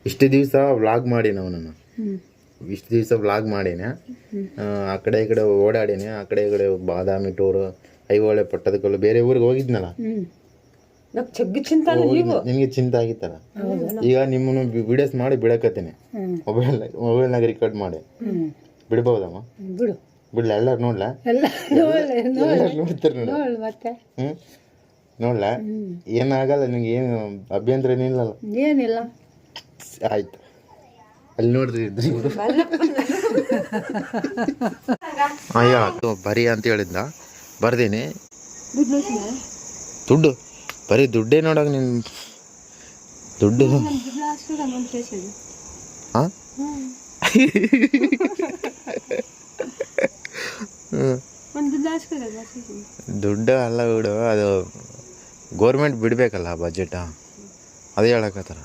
ಇಷ್ಟು ದಿವಸ ವ್ಲಾಗ್ ಮಾಡೀನಿ ಅವನನ್ನು, ಇಷ್ಟು ದಿವಸ ವ್ಲಾಗ್ ಮಾಡೀನಿ. ಆ ಕಡೆ ಈ ಕಡೆ ಓಡಾಡೀನಿ, ಆ ಕಡೆ ಈ ಕಡೆ ಬಾದಾಮಿ ಟೂರು, ಐಹೊಳೆ ಪಟ್ಟದಕಲ್ಲು, ಬೇರೆ ಊರಿಗೆ ಹೋಗಿದ್ನಲ್ಲ. ನಿಮಗೆ ಚಿಂತೆ ಆಗಿತ್ತಲ್ಲ. ಈಗ ನಿಮ್ಮನ್ನು ವಿಡಿಯೋಸ್ ಮಾಡಿ ಬಿಡಕತ್ತೀನಿ, ಮೊಬೈಲ್ನಾಗ ರೆಕಾರ್ಡ್ ಮಾಡಿ ಬಿಡ್ಬೋದಮ್ಮ? ಬಿಡ್ಲ? ಎಲ್ಲರೂ ನೋಡ್ಲಾ? ನೋಡ್ತಾರೆ ನೋಡಿ. ನೋಡ್ಲಾ? ಏನಾಗಲ್ಲ ನಿಮ್ಗೆ, ಏನು ಅಭ್ಯಂತರ ಏನಿಲ್ಲಲ್ಲ? ಏನಿಲ್ಲ. ಆಯ್ತು, ಅಲ್ಲಿ ನೋಡ್ರಿ ಅಯ್ಯ ಬರಿ ಅಂತ ಹೇಳಿದ್ದ, ಬರ್ದೀನಿ. ದುಡ್ಡು ಬರೀ ದುಡ್ಡೇ ನೋಡಾಗ ನಿನ್ ದುಡ್ಡು. ಹಾಂ ದುಡ್ಡು ಅಲ್ಲ ಬಿಡು, ಅದು ಗೋರ್ಮೆಂಟ್ ಬಿಡಬೇಕಲ್ಲ ಬಜೆಟ, ಅದೇ ಹೇಳಕತ್ತಾರ.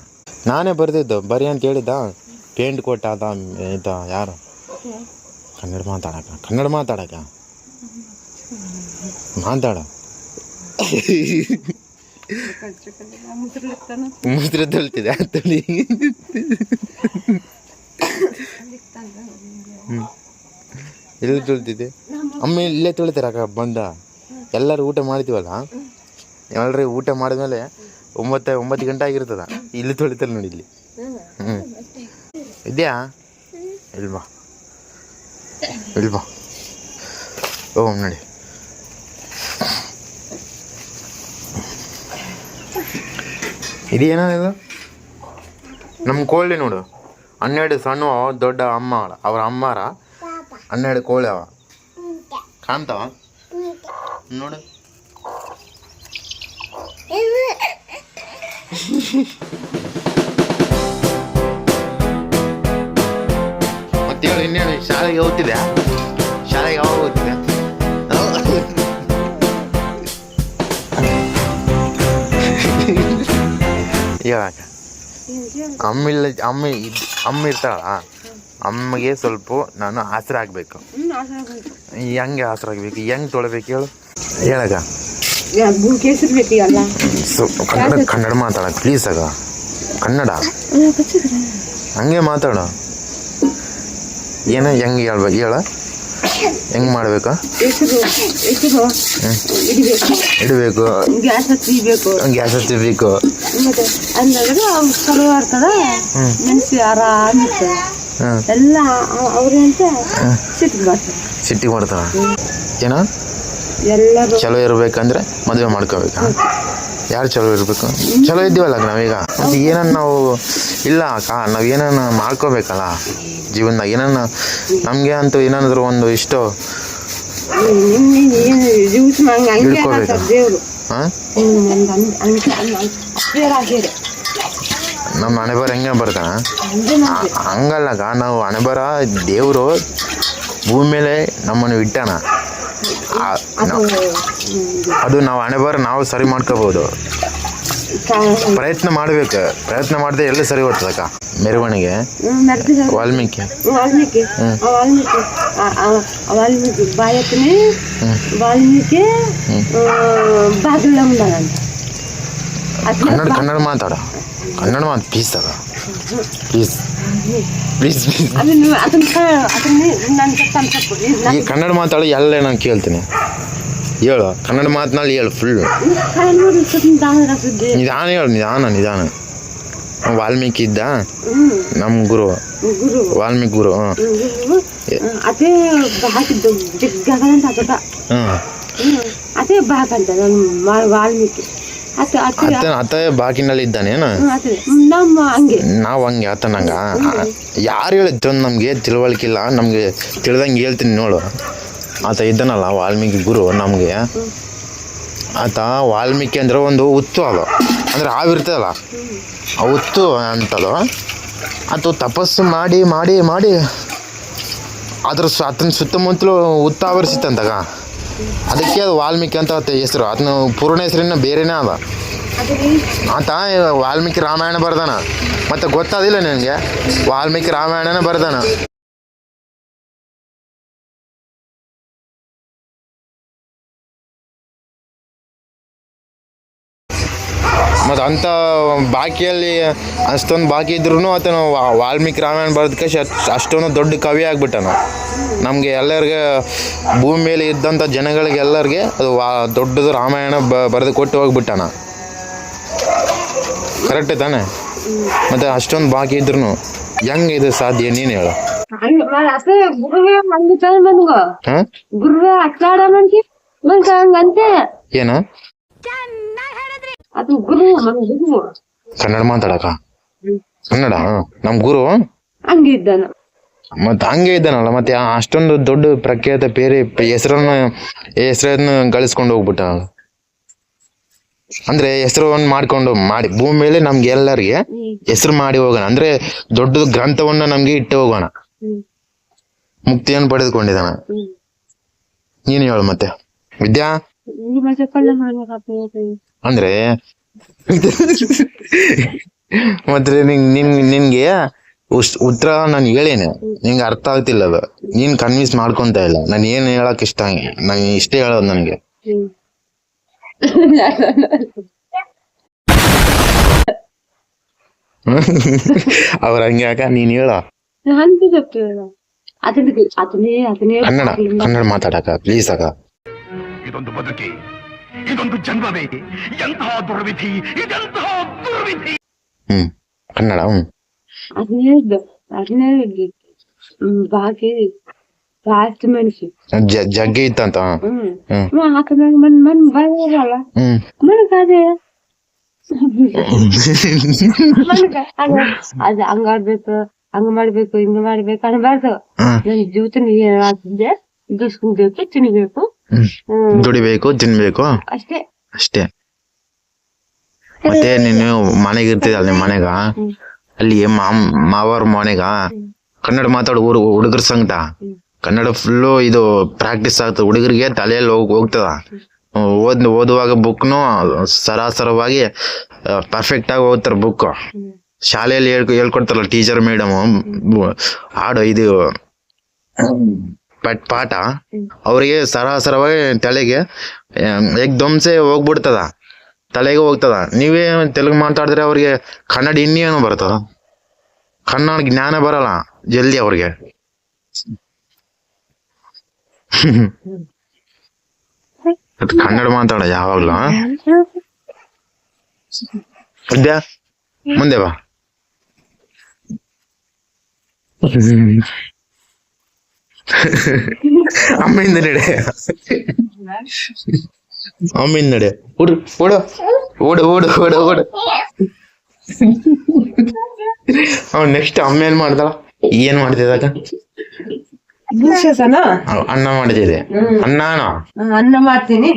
ನಾನೇ ಬರ್ದಿದ್ದು ಬರಿ ಅಂತ ಹೇಳಿದ್ದ. ಪೇಂಟ್ ಕೊಟ್ಟ ಆಯ್ತಾ? ಯಾರು ಕನ್ನಡ ಮಾತಾಡಕ ಮಾತಾಡ ಮುಸ್ರೆ ತೊಳ್ತಿದೆ ಅಂತೇಳಿ ಎಲ್ಲಿ ತೊಳ್ತಿದ್ದೆ? ಅಮ್ಮ ಇಲ್ಲೇ ತೊಳಿತಾರಕ್ಕ ಬಂದ. ಎಲ್ಲರೂ ಊಟ ಮಾಡ್ತೀವಲ್ಲ, ಎಲ್ಲರೂ ಊಟ ಮಾಡಿದ್ಮೇಲೆ 9 ಗಂಟೆ ಆಗಿರ್ತದ, ಇಲ್ಲಿ ತೊಳಿತಾರೆ ನೋಡಿ, ಇಲ್ಲಿ. ಇದೆಯಾ? ಇಲ್ವಾ ಓ ನೋಡಿ. ಇದೇನಿದು? ನಮ್ಮ ಕೋಳಿ ನೋಡು, 12 ಸಣ್ಣ ದೊಡ್ಡ ಅಮ್ಮ, ಅವ್ರ ಅಮ್ಮಾರ 12 ಕೋಳಿ ಅವ, ಕಾಣ್ತಾವ ನೋಡು. ಮತ್ತೆ ಹೇಳಿ, ಇನ್ನೇನು ಶಾಲೆಗೆ ಹೋಗ್ತಿದ್ದೆ? ಶಾಲೆಗೆ ಯಾವಾಗ ಹೋಗ್ತಿದ್ದೆ? ಹೇಳಕ್ಕ, ಅಮ್ಮ ಇರ್ತಾಳ, ಅಮ್ಮಗೆ ಸ್ವಲ್ಪ ನಾನು ಆಸರ ಆಗ್ಬೇಕು. ಹೆಂಗೆ ಆಸರ ಆಗ್ಬೇಕು? ಹೆಂಗೆ ತೊಳಬೇಕು ಹೇಳು? ಹೇಳಕ್ಕ, ಕನ್ನಡ ಮಾತಾಡ ಪ್ಲೀಸ್ ಅಗ, ಕನ್ನಡ ಹಂಗೆ ಮಾತಾಡು. ಏನೋ ಹೆಂಗೆ ಹೇಳ್ಬೇಕು ಹೇಳ? ಹೆಂಗೆ ಮಾಡ್ಬೇಕು? ಇಡಬೇಕು, ಗ್ಯಾಸ್ ಹಚ್ಚಬೇಕು, ಸಿಟ್ಟಿಗೆ ಮಾಡ್ತಾರ. ಏನೋ ಚಲೋ ಇರ್ಬೇಕಂದ್ರೆ ಮದುವೆ ಮಾಡ್ಕೋಬೇಕಾ? ಯಾರು ಚಲೋ ಇರಬೇಕು? ಚಲೋ ಇದ್ದೀವಲ್ಲ ನಾವೀಗ, ಮತ್ತು ಏನನ್ನ ನಾವು ಇಲ್ಲ ಅಕ್ಕ, ನಾವು ಏನನ್ನ ಮಾಡ್ಕೋಬೇಕಲ್ಲ ಜೀವನದಾಗ. ಏನನ್ನ ನಮಗೆ ಅಂತೂ ಏನಾದ್ರು ಒಂದು ಇಷ್ಟು ಹಿಡ್ಕೋಬೇಕು. ಹಾಂ, ನಮ್ಮ ಹಣೆಬರ ಹೆಂಗೆ ಬರ್ತಾನ ಹಂಗಲ್ಲಕ್ಕ. ನಾವು ಹಣೆಬರ ದೇವರು ಭೂಮಿ ಮೇಲೆ ನಮ್ಮನ್ನು ಇಟ್ಟಾನ, ಅದು ನಾವು ಹಣೆಬರ ನಾವು ಸರಿ ಮಾಡ್ಕೋಬೋದು. ಪ್ರಯತ್ನ ಮಾಡ್ಬೇಕು, ಪ್ರಯತ್ನ ಮಾಡಿದ್ರೆ ಎಲ್ಲ ಸರಿ ಹೋಗ್ತದಕ್ಕ. ಮೆರವಣಿಗೆ ವಾಲ್ಮೀಕಿ ಕನ್ನಡ ಮಾತಾಡ, ಕನ್ನಡ ಮಾತು ಪ್ಲೀಸ್ ಅದ, ಪ್ಲೀಸ್ ಪ್ಲೀಸ್ ಪ್ಲೀಸ್. ಈ ಕನ್ನಡ ಮಾತಾಡಿ ಎಲ್ಲ ನಾನು ಕೇಳ್ತೀನಿ, ಹೇಳು ಕನ್ನಡ ಮಾತನಾಡಿ ಹೇಳು ಫುಲ್ಲು. ನಿಧಾನ. ವಾಲ್ಮೀಕಿ ಇದ್ದ ನಮ್ಮ ಗುರು, ವಾಲ್ಮೀಕಿ ಗುರು. ಅತ ಬಾಕಿನಲ್ಲಿ ಇದ್ದಾನೇನು? ನಾವು ಹಂಗೆ ಆತನಂಗ ಯಾರು ಹೇಳಿದ್ದು ನಮ್ಗೆ ತಿಳುವಳಿಕಿಲ್ಲ, ನಮ್ಗೆ ತಿಳ್ದಂಗೆ ಹೇಳ್ತೀನಿ ನೋಡು. ಆತ ಇದ್ದಾನಲ್ಲ ವಾಲ್ಮೀಕಿ ಗುರು ನಮಗೆ. ಆತ ವಾಲ್ಮೀಕಿ ಅಂದ್ರೆ ಒಂದು ಹುತ್ತು, ಅದು ಅಂದರೆ ಹಾವಿರ್ತದಲ್ಲ ಆ ಹುತ್ತು ಅಂತದು. ಅದು ತಪಸ್ಸು ಮಾಡಿ ಮಾಡಿ ಮಾಡಿ ಆತನ ಸುತ್ತಮುತ್ತಲು ಹುತ್ತು ಆವರಿಸಿತ್ತಂತಾಗ, ಅದಕ್ಕೆ ಅದು ವಾಲ್ಮೀಕಿ ಅಂತ ಹೆಸರು. ಅದನ್ನ ಪೂರ್ಣ ಹೆಸರಿನ ಬೇರೆನೇ ಅದ. ಆತ ವಾಲ್ಮೀಕಿ ರಾಮಾಯಣ ಬರ್ದಾನ, ಮತ್ತು ಗೊತ್ತಾದಿಲ್ಲ ನನಗೆ, ವಾಲ್ಮೀಕಿ ರಾಮಾಯಣನೇ ಬರ್ದಾನ. ಮತ್ತು ಅಂಥ ಬಾಕಿಯಲ್ಲಿ ಅಷ್ಟೊಂದು ಬಾಕಿ ಇದ್ರೂ ಆತನು ವಾಲ್ಮೀಕಿ ರಾಮಾಯಣ ಬರೆದಕ್ಕೆ ಅಷ್ಟೊಂದು ದೊಡ್ಡ ಕವಿ ಆಗ್ಬಿಟ್ಟನು. ನಮಗೆ ಎಲ್ಲರಿಗೆ ಭೂಮಿ ಮೇಲೆ ಇದ್ದಂಥ ಜನಗಳಿಗೆ ಎಲ್ಲರಿಗೆ ಅದು ದೊಡ್ಡದು ರಾಮಾಯಣ ಬರೆದು ಕೊಟ್ಟು ಹೋಗ್ಬಿಟ್ಟಾನ. ಕರೆಕ್ಟ್ ತಾನೆ? ಮತ್ತೆ ಅಷ್ಟೊಂದು ಬಾಕಿ ಇದ್ರು ಹೆಂಗೆ ಇದು ಸಾಧ್ಯ ನೀನು ಹೇಳು? ಏನ ಕನ್ನಡ ಮಾತಾಡಕ? ಕನ್ನಡ ನಮ್ ಗುರು ಹಂಗಿದ್ದಾನ. ಮತ್ತೆ ಹಂಗೆ ಇದ್ದಾನಲ್ಲ, ಮತ್ತೆ ಅಷ್ಟೊಂದು ದೊಡ್ಡ ಪ್ರಖ್ಯಾತ ಬೇರೆ ಹೆಸರನ್ನು ಗಳಿಸ್ಕೊಂಡು ಹೋಗ್ಬಿಟ್ಟ. ಅಂದ್ರೆ ಹೆಸರನ್ನು ಮಾಡಿ ಭೂಮಿ ಮೇಲೆ ನಮ್ಗೆ ಎಲ್ಲರಿಗೆ ಹೆಸರು ಮಾಡಿ ಹೋಗೋಣ, ಅಂದ್ರೆ ದೊಡ್ಡ ಗ್ರಂಥವನ್ನ ನಮ್ಗೆ ಇಟ್ಟು ಹೋಗೋಣ, ಮುಕ್ತಿಯನ್ನು ಪಡೆದುಕೊಂಡಿದ್ದಾನ. ನೀನು ಹೇಳು ಮತ್ತೆ ವಿದ್ಯಾ. ಅಂದ್ರೆ ಮತ್ತೆ ನಿನ್ಗೆ ಉತ್ತರ ನಾನು ಹೇಳೇನೆ, ನಿಂಗೆ ಅರ್ಥ ಆಗ್ತಿಲ್ಲ ಅದು, ನೀನ್ ಕನ್ವಿನ್ಸ್ ಮಾಡ್ಕೊಂತ ಇಲ್ಲ. ನಾನು ಏನ್ ಹೇಳಕ್ ಇಷ್ಟ, ನಾನು ಇಷ್ಟೇ ಹೇಳೋದು ನನಗೆ. ಅವ್ರ ಹಂಗೆ ಯಾಕ ನೀನ್ ಹೇಳ. ಕನ್ನಡ ಮಾತಾಡಕ ಪ್ಲೀಸ್ ಅಕ್ಕ. ಇದೊಂದು ಬದುಕಿ, ಇದೊಂದು ಜನ್ಮವೇ, ಎಂತಹ ದುರ್ವಿಧಿ, ಇದೆಂತಹ ದುರ್ವಿಧಿ. ಕನ್ನಡ ಬಾಕಿ ಜಾಸ್ತಿ ಮನುಷ್ಯ ಜಗ್ಗಿ ಇತ್ತಂತ. ಅದ್ ಹಂಗಾಡ್ಬೇಕು, ಹಂಗ ಮಾಡ್ಬೇಕು, ಹಿಂಗ ಮಾಡ್ಬೇಕು ಅನ್ಬಾರ್ದು. ನನ್ ಜೀವಿತ ಏನಾಗ್ತಿದ್ದೆ, ದುಸ್ಕೊಬೇಕು, ತಿನ್ಬೇಕು, ದುಡಿಬೇಕು, ತಿನ್ಬೇಕು, ಅಷ್ಟೇ ಅಷ್ಟೇ. ಮತ್ತೆ ನೀನು ಮನೆಗೆ ಇರ್ತಿದಲ್ಲ, ನಿಮ್ ಮನೆಗ ಅಲ್ಲಿ ಮಾವರ್ ಮನೆಗ ಕನ್ನಡ ಮಾತಾಡೋ ಹುಡುಗರ ಸಂಗಟ ಕನ್ನಡ ಫುಲ್ಲು ಇದು ಪ್ರಾಕ್ಟೀಸ್ ಆಗ್ತದೆ. ಹುಡುಗರಿಗೆ ತಲೆಯಲ್ಲಿ ಹೋಗ್ತದ. ಓದುವಾಗ ಬುಕ್ನು ಸರಾಸರವಾಗಿ ಪರ್ಫೆಕ್ಟ್ ಆಗಿ ಓದ್ತಾರ ಬುಕ್. ಶಾಲೆಯಲ್ಲಿ ಹೇಳ್ಕೊಡ್ತಾರಲ್ಲ ಟೀಚರ್ ಮೇಡಮ್, ಹಾಡು ಇದು ಪಾಠ ಅವ್ರಿಗೆ ಸರಾಸರವಾಗಿ ತಲೆಗೆ ಏಕ್ದಮ್ಸೆ ಹೋಗ್ಬಿಡ್ತದ, ತಲೆಗೆ ಹೋಗ್ತದ. ನೀವೇ ತೆಲುಗು ಮಾತಾಡಿದ್ರೆ ಅವ್ರಿಗೆ ಕನ್ನಡ ಇನ್ನೇನು ಬರ್ತದ, ಕನ್ನಡ ಜ್ಞಾನ ಬರಲ್ಲ ಜಲ್ದಿ ಅವ್ರಿಗೆ. ಕನ್ನಡ ಮಾತಾಡ ಯಾವಾಗ್ಲೂ. ವಿದ್ಯಾ ಮುಂದೆ ಬಾ. ಅಮ್ಮಿಂದ ನಡೆ, ಅಮ್ಮಿಂದ ನಡೆ. ಓಡು ಓಡು ಓಡು ಓಡು ಓಡು ಓಡು. ಅವ್ನು ನೆಕ್ಸ್ಟ್ ಅಮ್ಮ ಏನ್ ಮಾಡ್ದಳ, ಏನ್ ಮಾಡ್ತಿದಾಗ? ಅನ್ನ ಮಾಡ್ತಿದ್ದೆ. ಅನ್ನ ಮಾಡ್ತೀನಿ.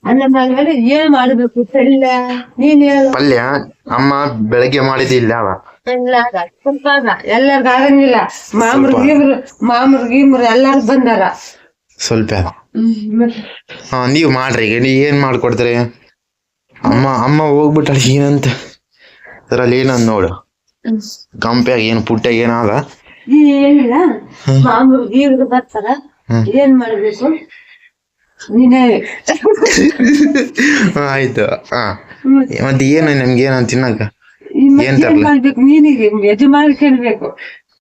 ಅನ್ನ ಮಾಡಿದ್ರೆ ಏನ್ ಮಾಡ್ಬೇಕು ಪಲ್ಯ ಅಮ್ಮ ಬೆಳಗ್ಗೆ ಮಾಡಿದಿಲ್ಲ ಅವ ಎಲ್ಲಾರ್ಗ ಆಗಂಗಿಲ್ಲ. ಮಾಮ್ರು ಎಲ್ಲಾರು ಬಂದಾರ ಸ್ವಲ್ಪ. ನೀವ್ ಮಾಡ್ರಿ, ಈಗ ನೀವ್ ಏನ್ ಮಾಡ್ಕೊಡ್ತೀರಿ? ಅಮ್ಮ ಹೋಗ್ಬಿಟ್ಟಾಳ ಏನಂತ ಅದ್ರಲ್ಲಿ ಏನಂದ್ ನೋಡು. ಕಂಪ್ಯಾಗ ಏನು ಪುಟ್ಟಾಗ ಏನಾದ ಏನಿಲ್ಲ. ಮಾಮ್ರು ಗೀವ್ರು ಬರ್ತಾರ, ಏನ್ ಮಾಡ್ಬೇಕು ನೀನೇ. ಆಯ್ತು. ಮತ್ತೆ ಏನು ನಮ್ಗೆ ಏನ ತಿನ್ನಕ ಏನ್ ಮಾಡ್ಬೇಕು? ನೀನಿಗೆ ಯಜಮಾನ ಕೇಳ್ಬೇಕು.